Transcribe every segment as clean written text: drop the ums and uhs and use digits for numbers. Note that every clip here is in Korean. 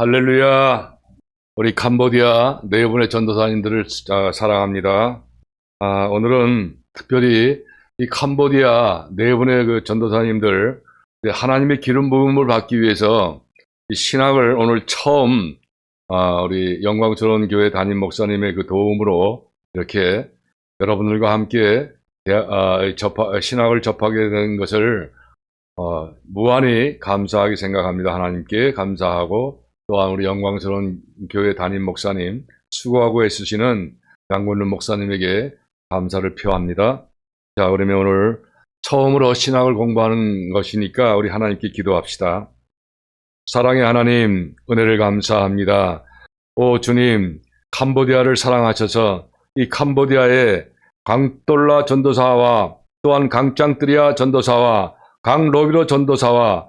할렐루야. 우리 캄보디아 네 분의 전도사님들을 사랑합니다. 오늘은 특별히 이 캄보디아 네 분의 그 전도사님들 하나님의 기름 부음을 받기 위해서 이 신학을 오늘 처음 우리 영광스러운 교회 담임 목사님의 그 도움으로 이렇게 여러분들과 함께 신학을 접하게 된 것을 무한히 감사하게 생각합니다. 하나님께 감사하고 또한 우리 영광스러운 교회 담임 목사님, 수고하고 애쓰시는 양권륜 목사님에게 감사를 표합니다. 자, 그러면 오늘 처음으로 신학을 공부하는 것이니까 우리 하나님께 기도합시다. 사랑의 하나님, 은혜를 감사합니다. 오 주님, 캄보디아를 사랑하셔서 이 캄보디아의 강돌라 전도사와 또한 강짱뜨리아 전도사와 강로비로 전도사와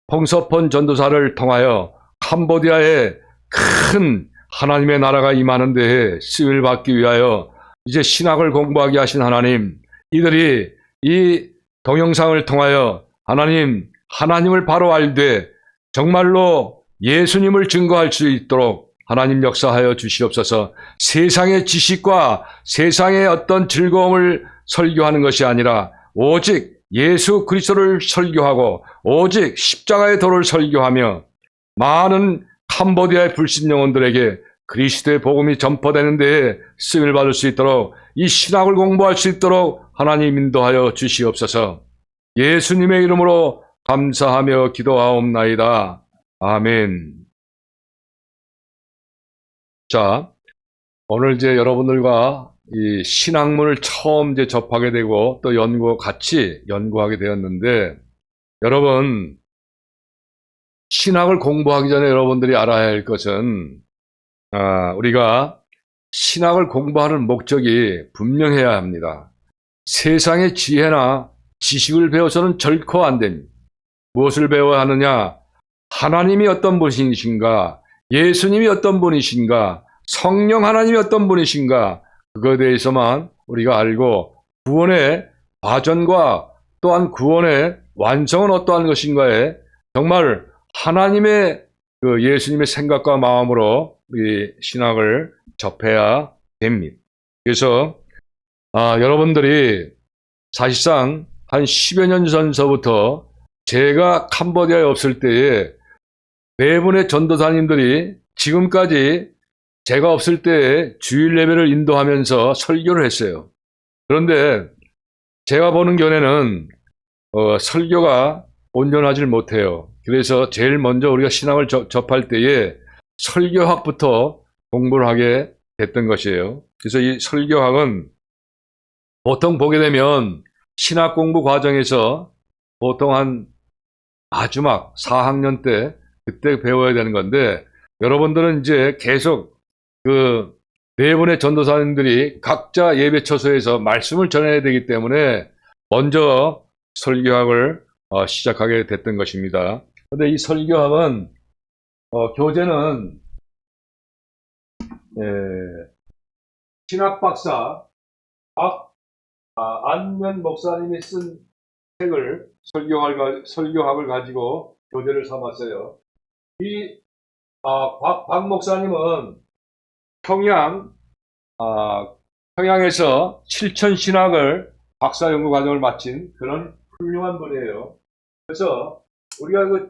홍서폰 전도사를 통하여 캄보디아에 큰 하나님의 나라가 임하는 데에 쓰임을 받기 위하여 이제 신학을 공부하게 하신 하나님, 이들이 이 동영상을 통하여 하나님을 바로 알되 정말로 예수님을 증거할 수 있도록 하나님 역사하여 주시옵소서. 세상의 지식과 세상의 어떤 즐거움을 설교하는 것이 아니라 오직 예수 그리스도를 설교하고 오직 십자가의 도를 설교하며 많은 캄보디아의 불신 영혼들에게 그리스도의 복음이 전파되는 데에 쓰임을 받을 수 있도록 이 신학을 공부할 수 있도록 하나님 인도하여 주시옵소서. 예수님의 이름으로 감사하며 기도하옵나이다. 아멘. 자, 오늘 이제 여러분들과 이 신학문을 처음 이제 접하게 되고 또 같이 연구하게 되었는데, 여러분, 신학을 공부하기 전에 여러분들이 알아야 할 것은, 우리가 신학을 공부하는 목적이 분명해야 합니다. 세상의 지혜나 지식을 배워서는 결코 안 됩니다. 무엇을 배워야 하느냐? 하나님이 어떤 분이신가? 예수님이 어떤 분이신가? 성령 하나님이 어떤 분이신가? 그거에 대해서만 우리가 알고 구원의 과정과 또한 구원의 완성은 어떠한 것인가에 정말 하나님의 그 예수님의 생각과 마음으로 우리 신학을 접해야 됩니다. 그래서 여러분들이 사실상 한 10여 년 전서부터 제가 캄보디아에 없을 때에 네 분의 전도사님들이 지금까지 제가 없을 때에 주일 예배를 인도하면서 설교를 했어요. 그런데 제가 보는 견해는 설교가 온전하지 못해요. 그래서 제일 먼저 우리가 신학을 접할 때에 설교학부터 공부를 하게 됐던 것이에요. 그래서 이 설교학은 보통 보게 되면 신학 공부 과정에서 보통 한 마지막 4학년 때 그때 배워야 되는 건데, 여러분들은 이제 계속 그 네 분의 전도사님들이 각자 예배 처소에서 말씀을 전해야 되기 때문에 먼저 설교학을 시작하게 됐던 것입니다. 그런데 이 설교학은 교재는 신학 박사 안면 목사님이 쓴 책을 설교학을 가지고 교재를 삼았어요. 이 박 목사님은 평양에서 실천 신학을 박사 연구 과정을 마친 그런 훌륭한 분이에요. 그래서 우리가 그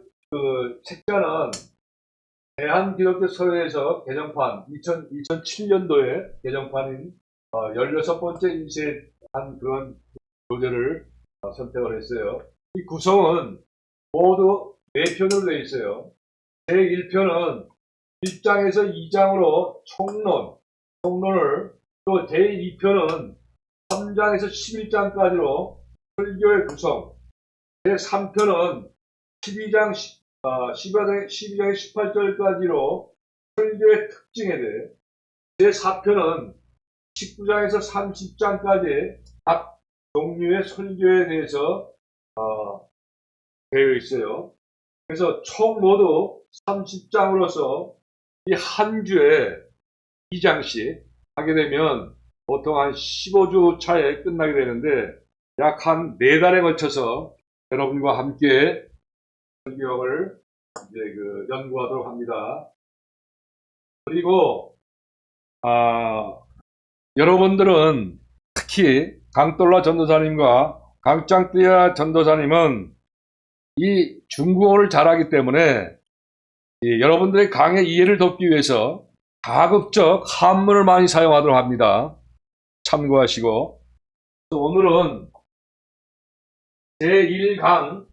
책자는 대한기독교 서회에서 개정판 2007년도에 개정판인 16번째 인쇄한 그런 교재를 선택을 했어요. 이 구성은 모두 4편으로 되어 있어요. 제1편은 1장에서 2장으로 총론을, 또 제2편은 3장에서 11장까지로 설교의 구성, 제3편은 12장에서 18절까지로 설교의 특징에 대해, 제4편은 19장에서 30장까지 각 종류의 설교에 대해서 되어 있어요. 그래서 총 모두 30장으로서 이 한 주에 2장씩 하게 되면 보통 한 15주 차에 끝나게 되는데, 약 한 4달에 걸쳐서 여러분과 함께 설교학을 이제 연구하도록 합니다. 그리고 여러분들은 특히 강돌라 전도사님과 강짱띠아 전도사님은 이 중국어를 잘하기 때문에 여러분들의 강의 이해를 돕기 위해서 가급적 한문을 많이 사용하도록 합니다. 참고하시고, 오늘은 제1강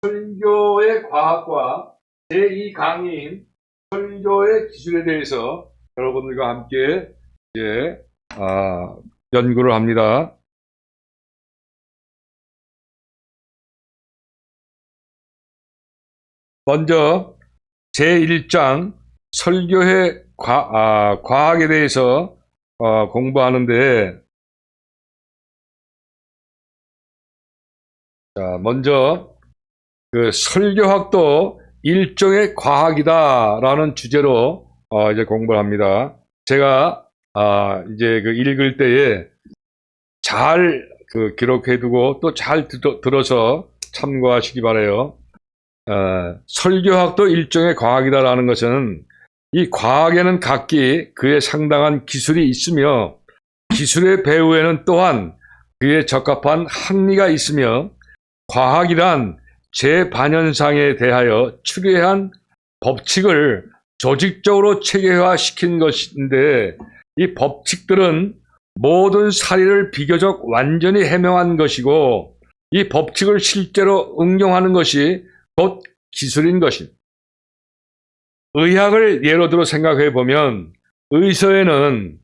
설교의 과학과 제2강인 설교의 기술에 대해서 여러분들과 함께 연구를 합니다. 먼저 제1장 설교의 과학에 대해서 공부하는데, 먼저 그 설교학도 일종의 과학이다라는 주제로 이제 공부를 합니다. 제가 이제 그 읽을 때에 잘 기록해두고 또 잘 들어서 참고하시기 바라요. 설교학도 일종의 과학이다라는 것은 이 과학에는 각기 그에 상당한 기술이 있으며 기술의 배후에는 또한 그에 적합한 학리가 있으며 과학이란 재반현상에 대하여 추리한 법칙을 조직적으로 체계화시킨 것인데 이 법칙들은 모든 사리를 비교적 완전히 해명한 것이고 이 법칙을 실제로 응용하는 것이 곧 기술인 것입니다. 의학을 예로 들어 생각해 보면 의서에는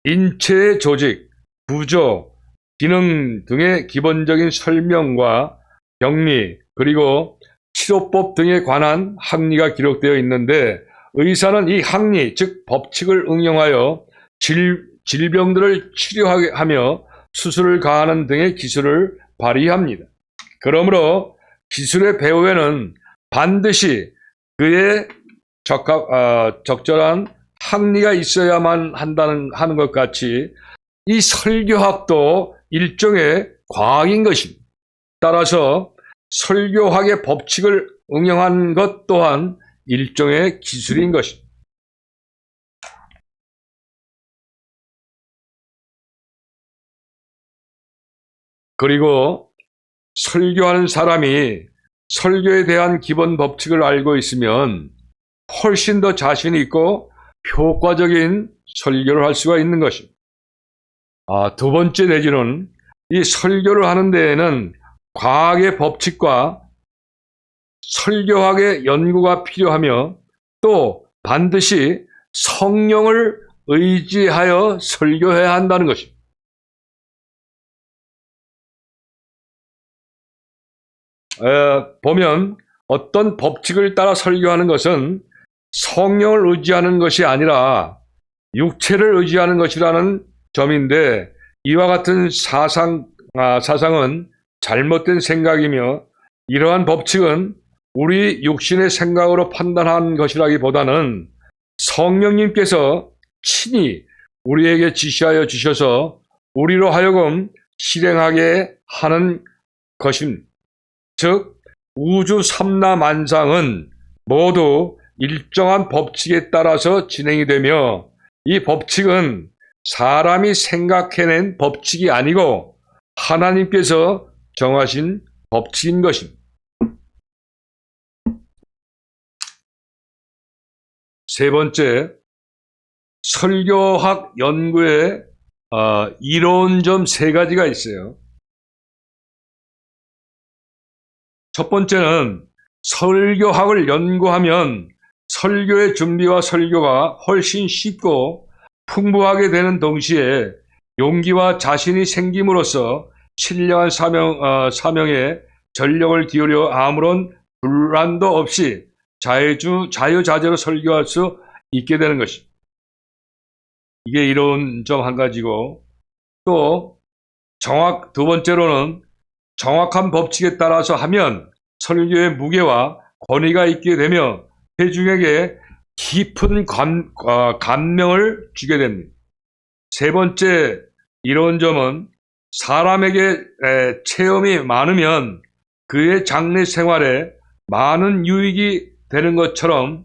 인체의 조직, 구조, 기능 등의 기본적인 설명과 병리 그리고 치료법 등에 관한 학리가 기록되어 있는데 의사는 이 학리, 즉 법칙을 응용하여 질병들을 치료하며 수술을 가하는 등의 기술을 발휘합니다. 그러므로 기술의 배후에는 반드시 그의 적절한 학리가 있어야만 하는 것 같이 이 설교학도 일종의 과학인 것입니다. 따라서 설교학의 법칙을 응용한 것 또한 일종의 기술인 것입니다. 그리고 설교하는 사람이 설교에 대한 기본 법칙을 알고 있으면 훨씬 더 자신 있고 효과적인 설교를 할 수가 있는 것입니다. 두 번째 내지는 이 설교를 하는 데에는 과학의 법칙과 설교학의 연구가 필요하며 또 반드시 성령을 의지하여 설교해야 한다는 것입니다. 보면 어떤 법칙을 따라 설교하는 것은 성령을 의지하는 것이 아니라 육체를 의지하는 것이라는 점인데 이와 같은 사상은 잘못된 생각이며 이러한 법칙은 우리 육신의 생각으로 판단한 것이라기보다는 성령님께서 친히 우리에게 지시하여 주셔서 우리로 하여금 실행하게 하는 것입니다. 즉 우주 삼라만상은 모두 일정한 법칙에 따라서 진행이 되며 이 법칙은 사람이 생각해낸 법칙이 아니고 하나님께서 정하신 법칙인 것입니다. 세 번째, 설교학 연구에 이로운 점 세 가지가 있어요. 첫 번째는 설교학을 연구하면 설교의 준비와 설교가 훨씬 쉽고 풍부하게 되는 동시에 용기와 자신이 생김으로써 신령한 사명에 전력을 기울여 아무런 불안도 없이 자유자재로 설교할 수 있게 되는 것입니다. 이게 이로운 점 한 가지고 또 두 번째로는 정확한 법칙에 따라서 하면 설교의 무게와 권위가 있게 되며 회중에게 깊은 감명을 주게 됩니다. 세 번째 이로운 점은 사람에게 체험이 많으면 그의 장래 생활에 많은 유익이 되는 것처럼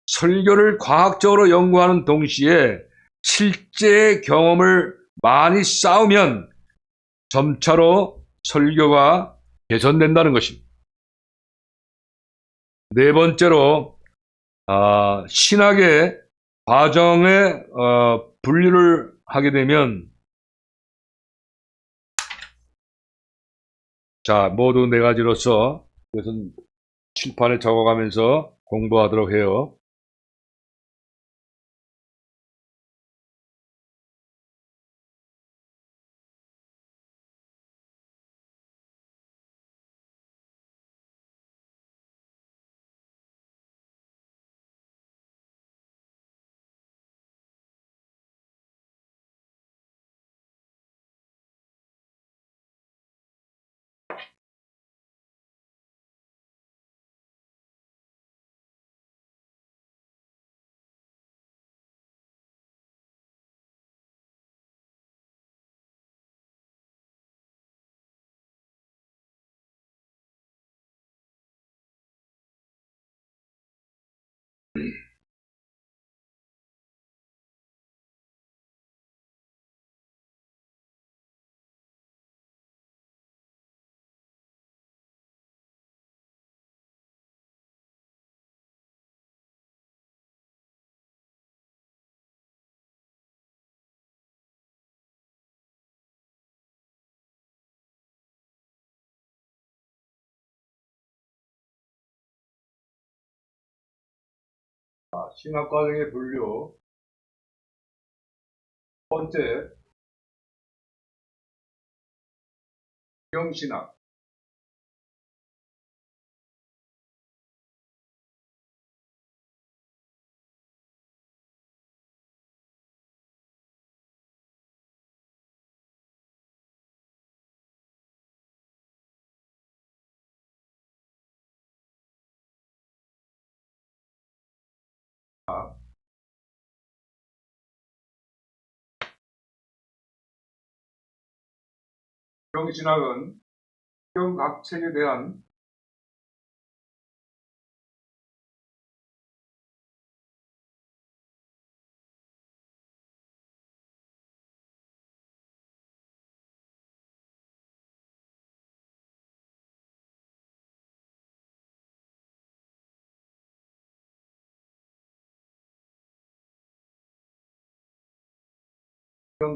설교를 과학적으로 연구하는 동시에 실제 경험을 많이 쌓으면 점차로 설교가 개선된다는 것입니다. 네 번째로 신학의 과정에 분류를 하게 되면 자 모두 네 가지로서 이것은 칠판에 적어가면서 공부하도록 해요. 신학 과정의 분류 첫 번째 경신학 경신학은 각 책에 대한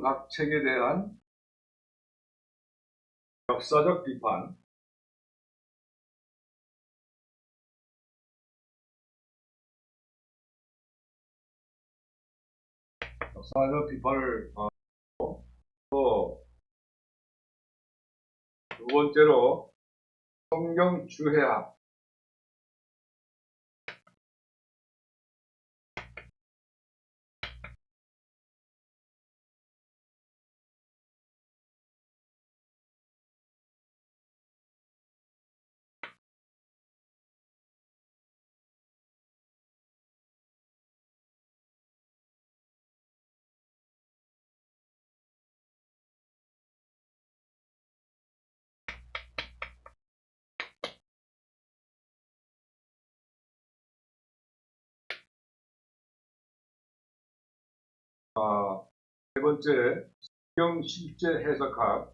각 책에 대한 역사적 비판, 역사적 비판을 하고 또 두 번째로 성경 주해학, 세 번째 성경 실제 해석학,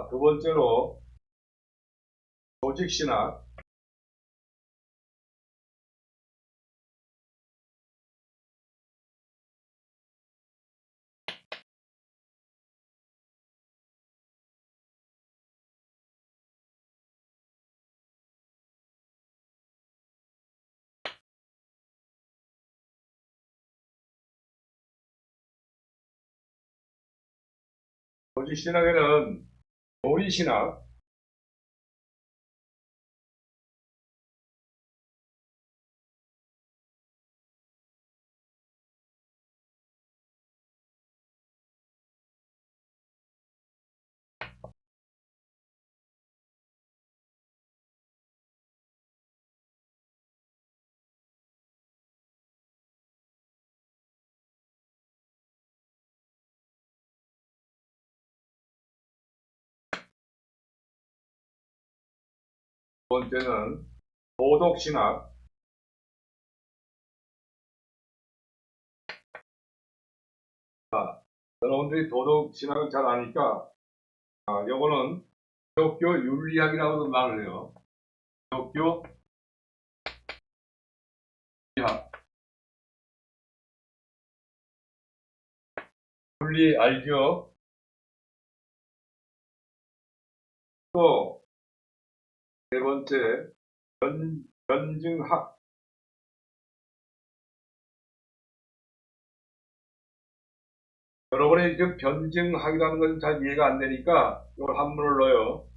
두 번째로 조직신학, 조직신학에는 도의신학, 번째는 도덕신학. 자, 여러분들이 도덕신학을 잘 아니까, 요거는 기독교 윤리학이라고도 말을 해요. 기독교 윤리학. 윤리 알죠? 또, 네 번째, 변증학. 여러분이 지금 변증학이라는 것은 잘 이해가 안 되니까 이걸 한문을 넣어요.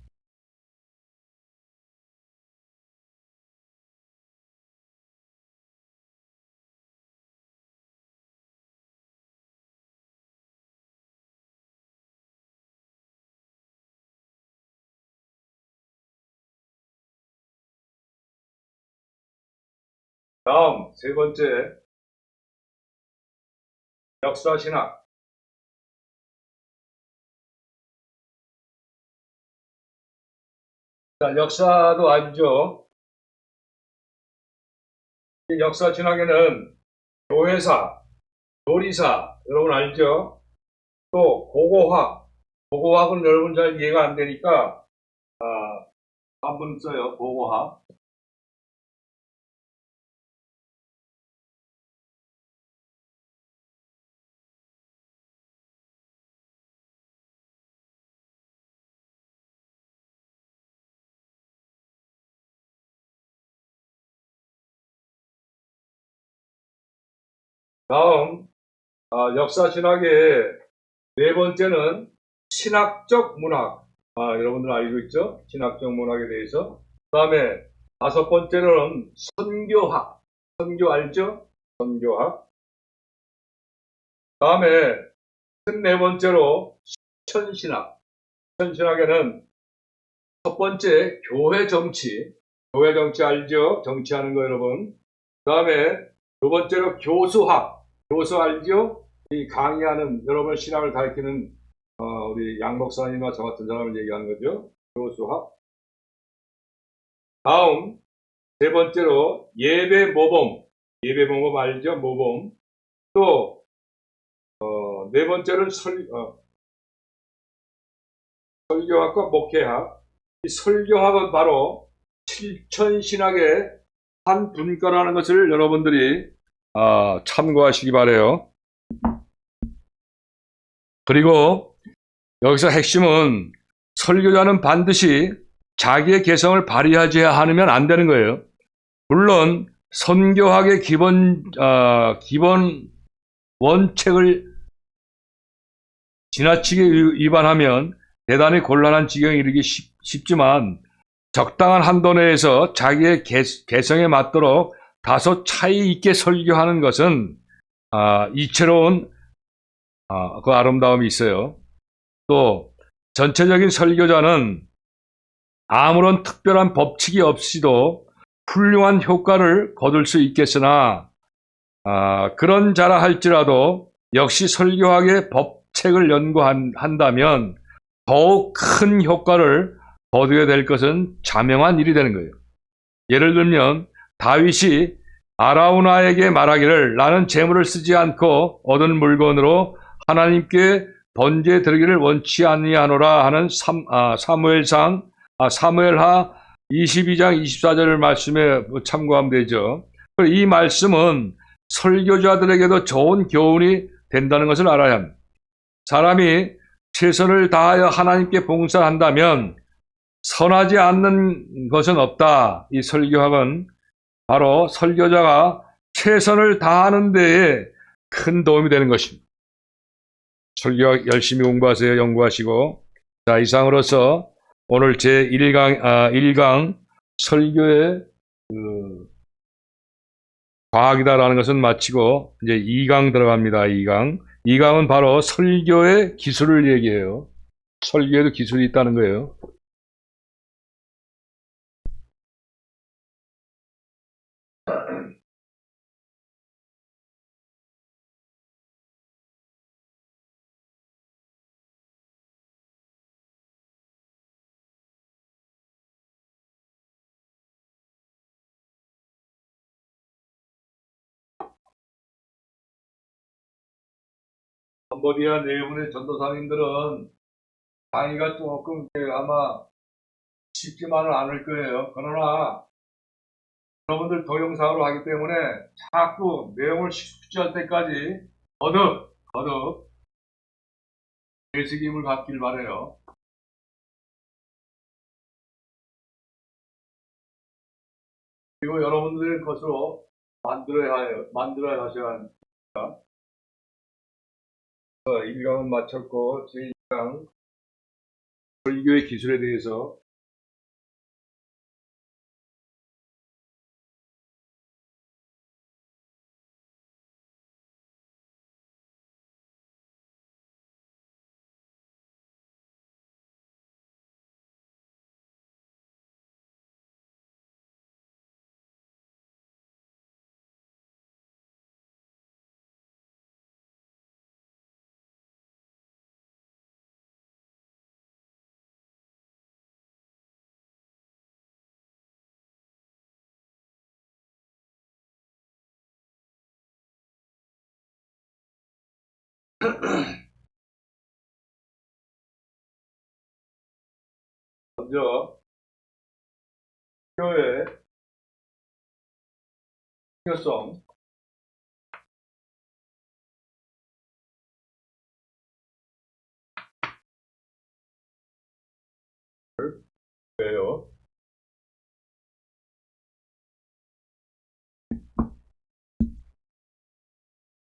다음, 세 번째, 역사신학. 자, 역사도 알죠? 이 역사신학에는 교회사, 요리사, 여러분 알죠? 또 고고학. 고고학은 여러분 잘 이해가 안 되니까 한번 써요. 고고학. 다음 역사신학의 네 번째는 신학적 문학. 여러분들 알고 있죠? 신학적 문학에 대해서. 그 다음에 다섯 번째는 선교학. 선교 알죠? 선교학. 다음에 네 번째로 천신학. 천신학에는 첫 번째 교회 정치. 교회 정치 알죠? 정치하는 거 여러분. 그 다음에 두 번째로 교수학. 교수 알죠? 이 강의하는 여러분 신학을 가르치는 우리 양 목사님과 저 같은 사람을 얘기하는 거죠. 교수학. 다음 세 번째로 예배 모범. 예배 모범 알죠? 모범. 또 네 번째는 설교학과 목회학. 이 설교학은 바로 실천신학의 한 분과라는 것을 여러분들이 참고하시기 바래요. 그리고 여기서 핵심은 설교자는 반드시 자기의 개성을 발휘하지 않으면 안 되는 거예요. 물론 선교학의 기본 원칙을 지나치게 위반하면 대단히 곤란한 지경에 이르기 쉽지만 적당한 한도 내에서 자기의 개성에 맞도록 다소 차이 있게 설교하는 것은 이채로운 그 아름다움이 있어요. 또 전체적인 설교자는 아무런 특별한 법칙이 없이도 훌륭한 효과를 거둘 수 있겠으나 그런 자라 할지라도 역시 설교학의 법책을 연구한다면 더욱 큰 효과를 거두게 될 것은 자명한 일이 되는 거예요. 예를 들면 다윗이 아라우나에게 말하기를 나는 재물을 쓰지 않고 얻은 물건으로 하나님께 번제 드리기를 원치 아니하노라 하는 사무엘하 22장 24절 말씀에 참고하면 되죠. 이 말씀은 설교자들에게도 좋은 교훈이 된다는 것을 알아야 합니다. 사람이 최선을 다하여 하나님께 봉사한다면 선하지 않는 것은 없다. 이 설교학은 바로 설교자가 최선을 다하는 데에 큰 도움이 되는 것입니다. 설교학 열심히 공부하세요. 연구하시고. 자, 이상으로서 오늘 제1강 설교의 과학이다라는 것은 마치고 이제 2강 들어갑니다. 2강. 2강은 바로 설교의 기술을 얘기해요. 설교에도 기술이 있다는 거예요. 캄보디아 네 분의 전도사님들은 강의가 조금 아마 쉽지만은 않을 거예요. 그러나 여러분들 동영상으로 하기 때문에 자꾸 내용을 숙지할 때까지 거듭 되새김을 받길 바래요. 그리고 여러분들의 것으로 만들어야 하셔야 합니다. 1강은 마쳤고 제2강 설교의 기술에 대해서 먼저 교회의 중요성 예요.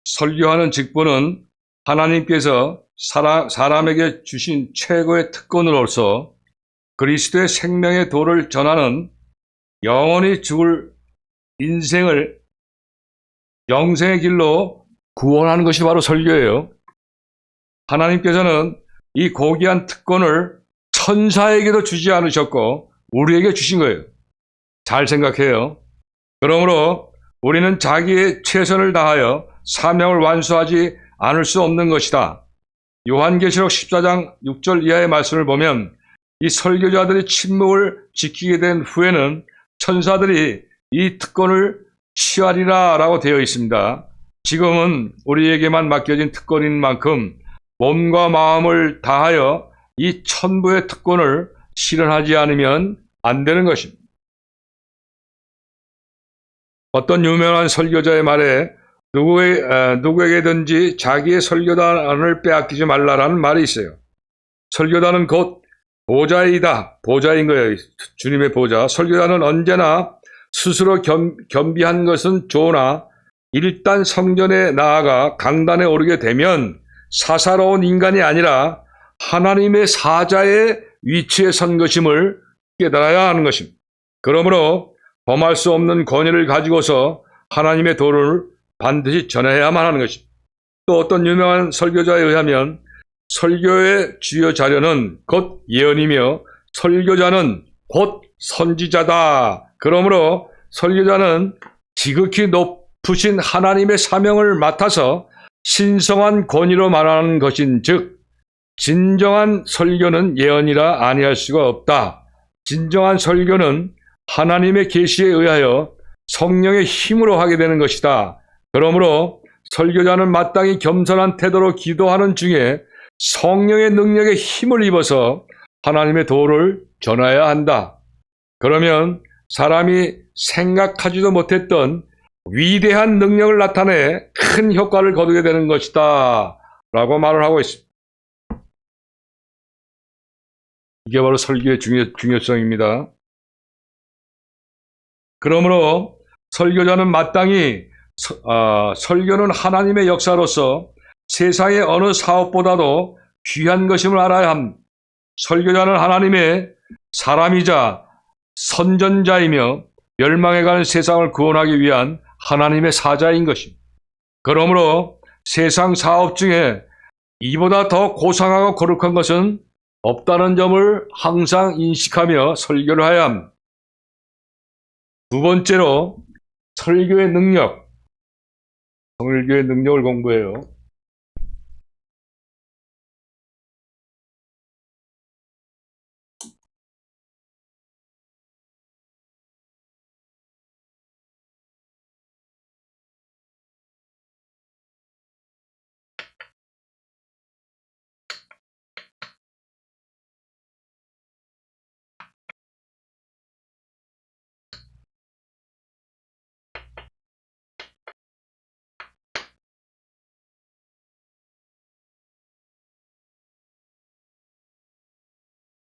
설교하는 직분은 하나님께서 사람에게 주신 최고의 특권으로서 그리스도의 생명의 도를 전하는 영원히 죽을 인생을 영생의 길로 구원하는 것이 바로 설교예요. 하나님께서는 이 고귀한 특권을 천사에게도 주지 않으셨고 우리에게 주신 거예요. 잘 생각해요. 그러므로 우리는 자기의 최선을 다하여 사명을 완수하지 않을 수 없는 것이다. 요한계시록 14장 6절 이하의 말씀을 보면 이 설교자들이 침묵을 지키게 된 후에는 천사들이 이 특권을 취하리라 라고 되어 있습니다. 지금은 우리에게만 맡겨진 특권인 만큼 몸과 마음을 다하여 이 천부의 특권을 실현하지 않으면 안 되는 것입니다. 어떤 유명한 설교자의 말에 누구에게든지 자기의 설교단을 빼앗기지 말라라는 말이 있어요. 설교단은 곧 보좌이다. 보좌인 거예요. 주님의 보좌. 설교단은 언제나 스스로 겸비한 것은 좋으나 일단 성전에 나아가 강단에 오르게 되면 사사로운 인간이 아니라 하나님의 사자의 위치에 선 것임을 깨달아야 하는 것입니다. 그러므로 범할 수 없는 권위를 가지고서 하나님의 도를 반드시 전해야만 하는 것입니다. 또 어떤 유명한 설교자에 의하면 설교의 주요 자료는 곧 예언이며 설교자는 곧 선지자다. 그러므로 설교자는 지극히 높으신 하나님의 사명을 맡아서 신성한 권위로 말하는 것인즉 진정한 설교는 예언이라 아니할 수가 없다. 진정한 설교는 하나님의 계시에 의하여 성령의 힘으로 하게 되는 것이다. 그러므로 설교자는 마땅히 겸손한 태도로 기도하는 중에 성령의 능력에 힘을 입어서 하나님의 도를 전해야 한다. 그러면 사람이 생각하지도 못했던 위대한 능력을 나타내 큰 효과를 거두게 되는 것이다. 라고 말을 하고 있습니다. 이게 바로 설교의 중요성입니다. 그러므로 설교자는 마땅히 설교는 하나님의 역사로서 세상의 어느 사업보다도 귀한 것임을 알아야 합니다. 설교자는 하나님의 사람이자 선전자이며 멸망해가는 세상을 구원하기 위한 하나님의 사자인 것입니다. 그러므로 세상 사업 중에 이보다 더 고상하고 거룩한 것은 없다는 점을 항상 인식하며 설교를 해야 합니다. 두 번째로 설교의 능력을 공부해요.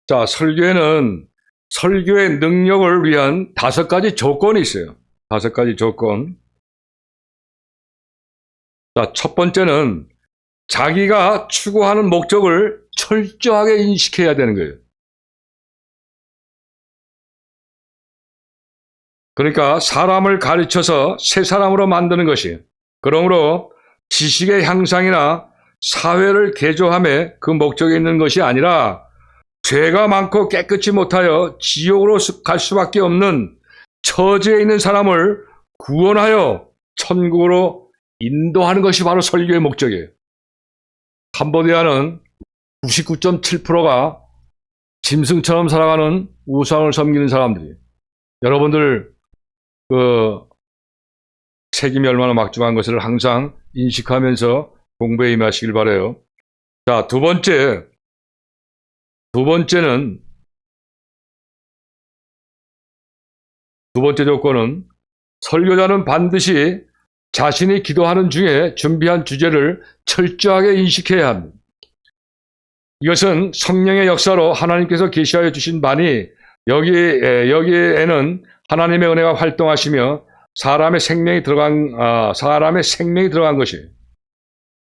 자, 설교에는 설교의 능력을 위한 5가지 조건이 있어요. 5가지 조건. 자, 첫 번째는 자기가 추구하는 목적을 철저하게 인식해야 되는 거예요. 그러니까 사람을 가르쳐서 새 사람으로 만드는 것이에요. 그러므로 지식의 향상이나 사회를 개조함에 그 목적이 있는 것이 아니라 죄가 많고 깨끗이 못하여 지옥으로 갈 수밖에 없는 처지에 있는 사람을 구원하여 천국으로 인도하는 것이 바로 설교의 목적이에요. 캄보디아는 99.7%가 짐승처럼 살아가는 우상을 섬기는 사람들이에요. 여러분들 책임이 얼마나 막중한 것을 항상 인식하면서 공부에 임하시길 바라요. 자, 두 번째 조건은 설교자는 반드시 자신이 기도하는 중에 준비한 주제를 철저하게 인식해야 합니다. 이것은 성령의 역사로 하나님께서 계시하여 주신 바니 여기에는 하나님의 은혜가 활동하시며 사람의 생명이 들어간 것이에요.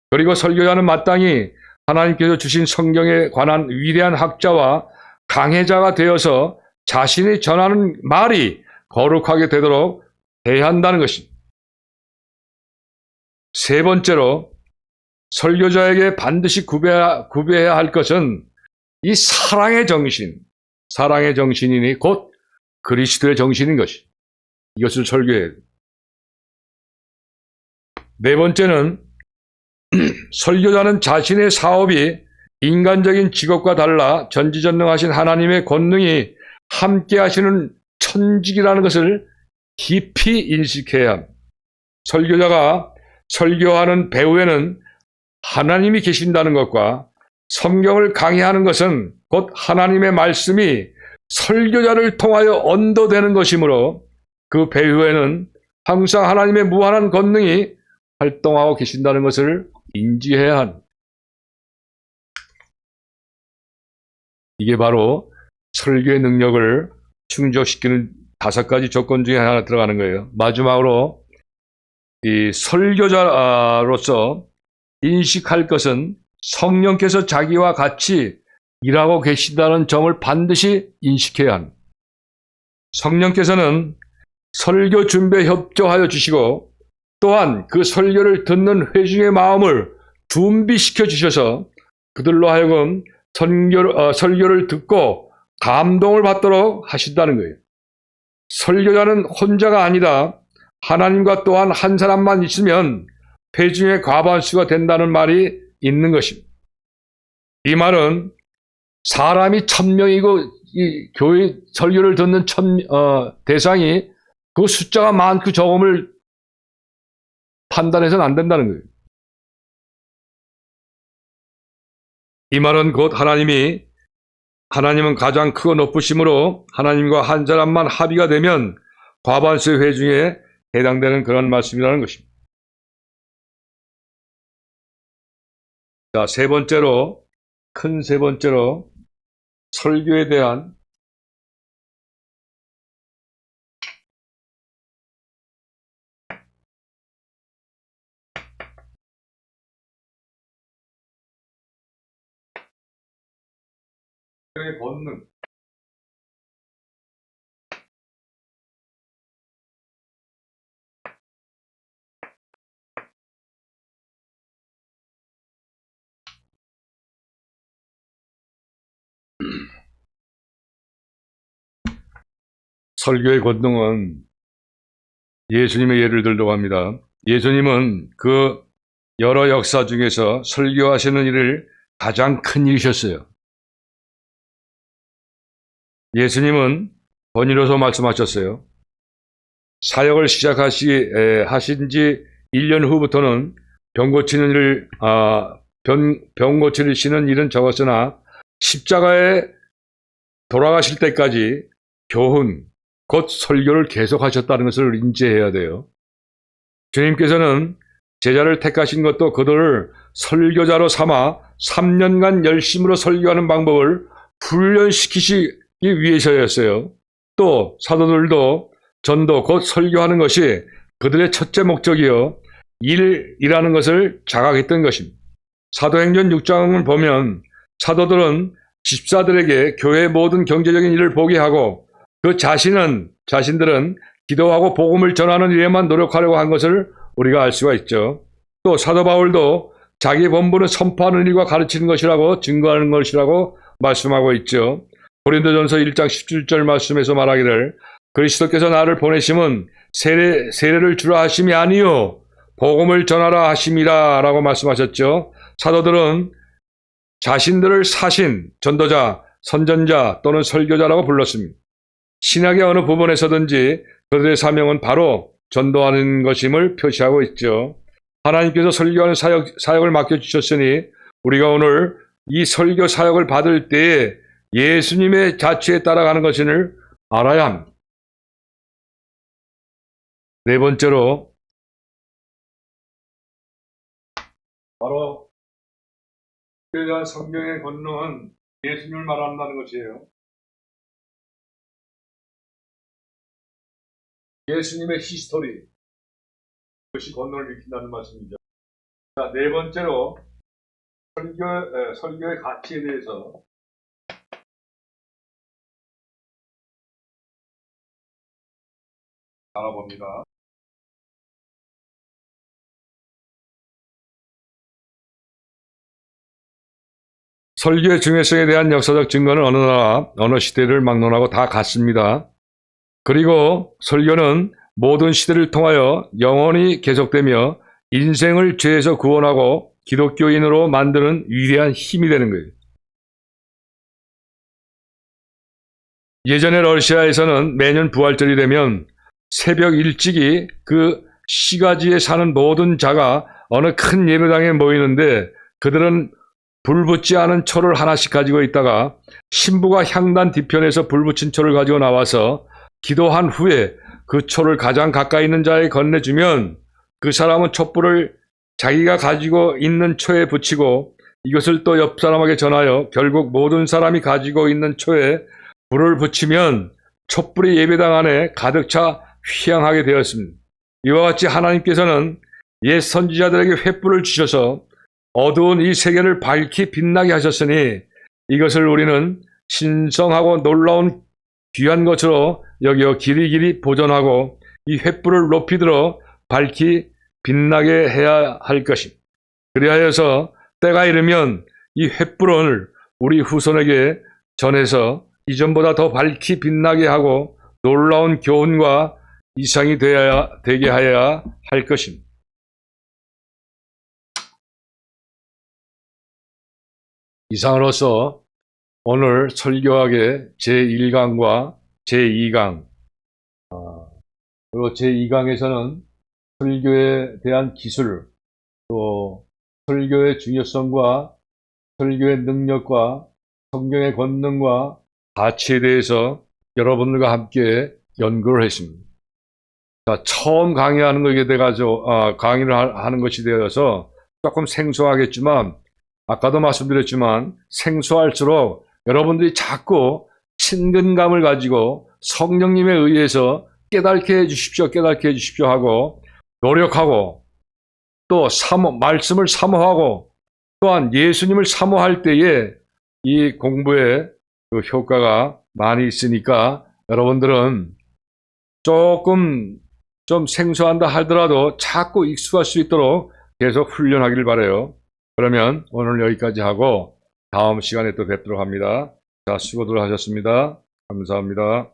그리고 설교자는 마땅히 하나님께서 주신 성경에 관한 위대한 학자와 강해자가 되어서 자신이 전하는 말이 거룩하게 되도록 해야 한다는 것입니다. 세 번째로 설교자에게 반드시 구비해야 할 것은 이 사랑의 정신이니 곧 그리스도의 정신인 것이. 이것을 설교해야 해요. 네 번째는 설교자는 자신의 사업이 인간적인 직업과 달라 전지전능하신 하나님의 권능이 함께 하시는 천직이라는 것을 깊이 인식해야 합니다. 설교자가 설교하는 배후에는 하나님이 계신다는 것과 성경을 강의하는 것은 곧 하나님의 말씀이 설교자를 통하여 언도되는 것이므로 그 배후에는 항상 하나님의 무한한 권능이 활동하고 계신다는 것을 인지해야 합니다. 이게 바로 설교의 능력을 충족시키는 5가지 조건 중에 하나 들어가는 거예요. 마지막으로 이 설교자로서 인식할 것은 성령께서 자기와 같이 일하고 계신다는 점을 반드시 인식해야 합니다. 성령께서는 설교 준비에 협조하여 주시고 또한 그 설교를 듣는 회중의 마음을 준비시켜 주셔서 그들로 하여금 설교를 듣고 감동을 받도록 하신다는 거예요. 설교자는 혼자가 아니다. 하나님과 또한 한 사람만 있으면 회중의 과반수가 된다는 말이 있는 것입니다. 이 말은 사람이 1000명이고 이 교회 설교를 듣는 대상이 그 숫자가 많고 적음을 판단해서는 안 된다는 거예요. 이 말은 곧 하나님은 가장 크고 높으심으로 하나님과 한 사람만 합의가 되면 과반수의 회중에 해당되는 그런 말씀이라는 것입니다. 자, 세 번째로 설교에 대한 본능. 설교의 권능은 예수님의 예를 들려고 합니다. 예수님은 그 여러 역사 중에서 설교하시는 일을 가장 큰 일이셨어요. 예수님은 번이로서 말씀하셨어요. 사역을 하신 지 1년 후부터는 병 고치시는 일은 적었으나 십자가에 돌아가실 때까지 교훈, 곧 설교를 계속하셨다는 것을 인지해야 돼요. 주님께서는 제자를 택하신 것도 그들을 설교자로 삼아 3년간 열심으로 설교하는 방법을 훈련시키기 위해서였어요. 또 사도들도 전도 곧 설교하는 것이 그들의 첫째 목적이요 일이라는 것을 자각했던 것입니다. 사도행전 6장을 보면 사도들은 집사들에게 교회의 모든 경제적인 일을 보게 하고 그 자신들은 기도하고 복음을 전하는 일에만 노력하려고 한 것을 우리가 알 수가 있죠. 또 사도 바울도 자기 본분은 선포하는 일과 가르치는 것이라고 증거하는 것이라고 말씀하고 있죠. 고린도전서 1장 17절 말씀에서 말하기를 그리스도께서 나를 보내심은 세례를 주라 하심이 아니요 복음을 전하라 하심이라 라고 말씀하셨죠. 사도들은 자신들을 사신, 전도자, 선전자 또는 설교자라고 불렀습니다. 신약의 어느 부분에서든지 그들의 사명은 바로 전도하는 것임을 표시하고 있죠. 하나님께서 설교하는 사역을 맡겨주셨으니 우리가 오늘 이 설교 사역을 받을 때에 예수님의 자취에 따라가는 것을 알아야 합니다. 네 번째로 바로 그에 대한 성경의 권능은 예수님을 말한다는 것이에요. 예수님의 히스토리, 그것이 권능을 일으킨다는 말씀이죠. 자, 네 번째로 설교의 가치에 대해서 알아봅니다. 설교의 중요성에 대한 역사적 증거는 어느 나라, 어느 시대를 막론하고 다 같습니다. 그리고 설교는 모든 시대를 통하여 영원히 계속되며 인생을 죄에서 구원하고 기독교인으로 만드는 위대한 힘이 되는 거예요. 예전에 러시아에서는 매년 부활절이 되면 새벽 일찍이 그 시가지에 사는 모든 자가 어느 큰 예배당에 모이는데 그들은 불 붙지 않은 초를 하나씩 가지고 있다가 신부가 향단 뒤편에서 불 붙인 초를 가지고 나와서 기도한 후에 그 초를 가장 가까이 있는 자에 건네주면 그 사람은 촛불을 자기가 가지고 있는 초에 붙이고 이것을 또 옆 사람에게 전하여 결국 모든 사람이 가지고 있는 초에 불을 붙이면 촛불이 예배당 안에 가득 차 휘황하게 되었습니다. 이와 같이 하나님께서는 옛 선지자들에게 횃불을 주셔서 어두운 이 세계를 밝히 빛나게 하셨으니 이것을 우리는 신성하고 놀라운 귀한 것으로 여기어 길이길이 보존하고 이 횃불을 높이 들어 밝히 빛나게 해야 할 것입니다. 그리하여서 때가 이르면 이 횃불을 우리 후손에게 전해서 이전보다 더 밝히 빛나게 하고 놀라운 교훈과 이상이 되게 하여야 할 것입니다. 이상으로서 오늘 설교학의 제1강과 제2강 그리고 제2강에서는 설교에 대한 기술 또 설교의 중요성과 설교의 능력과 성경의 권능과 가치에 대해서 여러분들과 함께 연구를 했습니다. 자, 처음 강의하는 것에 대해서 강의를 하는 것이 되어서 조금 생소하겠지만 아까도 말씀드렸지만 생소할수록 여러분들이 자꾸 친근감을 가지고 성령님에 의해서 깨닫게 해주십시오 하고 노력하고 또 말씀을 사모하고 또한 예수님을 사모할 때에 이 공부에 그 효과가 많이 있으니까 여러분들은 조금 좀 생소한다 하더라도 자꾸 익숙할 수 있도록 계속 훈련하길 바라요. 그러면 오늘 여기까지 하고 다음 시간에 또 뵙도록 합니다. 자, 수고들 하셨습니다. 감사합니다.